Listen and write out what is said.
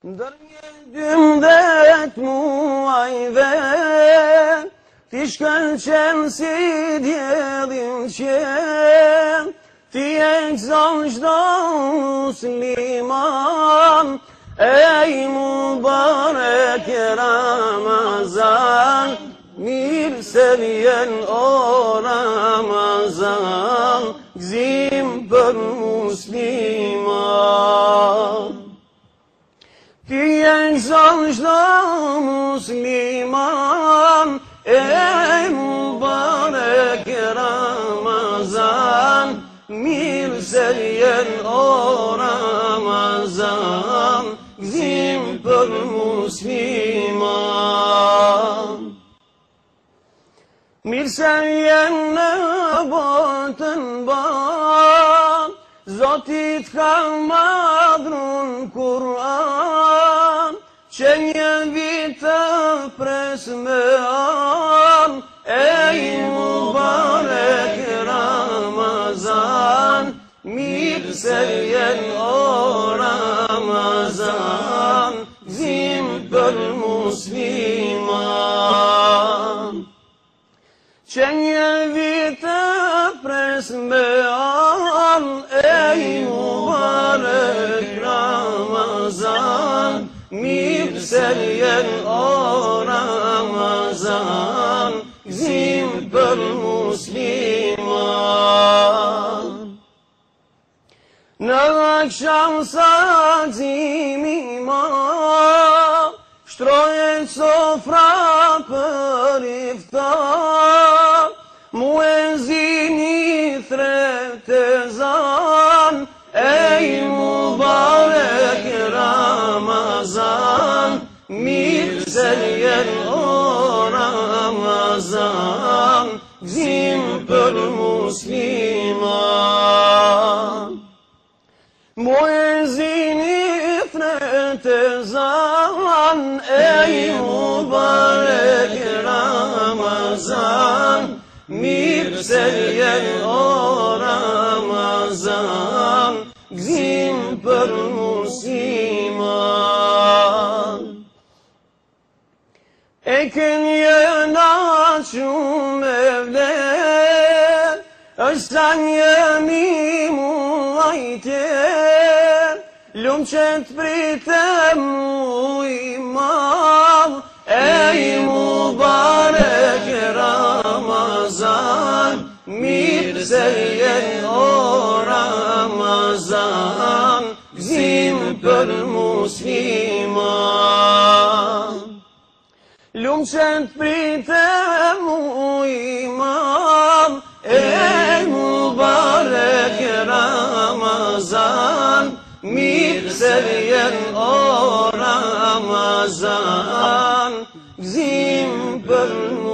Ndër një 12 muajve ti shkëlqen si diellin qen, ti e gëzon çdo musliman, ej mubarek Ramazan, mirë se vjen o Ramazan, gëzim për musliman. Ti e gëzon çdo musliman, ej mubarek Ramazan, mirë se vjen o Ramazan, gëzim për musliman. Mirë se vjen në botën ban, Zotit ka madhrun Kur'an, që një vit të pres me an, ej mubarek Ramazan, mirë se vjen o Ramazan, gëzim për musliman. Që një vit të pres me an, ej mubarek Ramazan, mirë se vjen o Ramazan, gëzim për musliman. Në akşam sa gëzimi ma, shtrohet sofra për iftar, muezini thret ezan, ej mubarek Ramazan, mirë se vjen o Ramazan, gëzim për musliman. Muezini thret ezan, ej mubarek Ramazan, mirë se vjen o Ramazan, gëzim për musliman. E kënje natë shumë e vler, është sa njëmi muaj tjer, lumë që të pritem u i madh, ej mubarek Ramazan, mirë se vjen o Ramazan, gëzim për musliman. Lumë që të pritem u i madh, ej mubarek Ramazan, mirë se vjen o Ramazan, gëzim për musliman.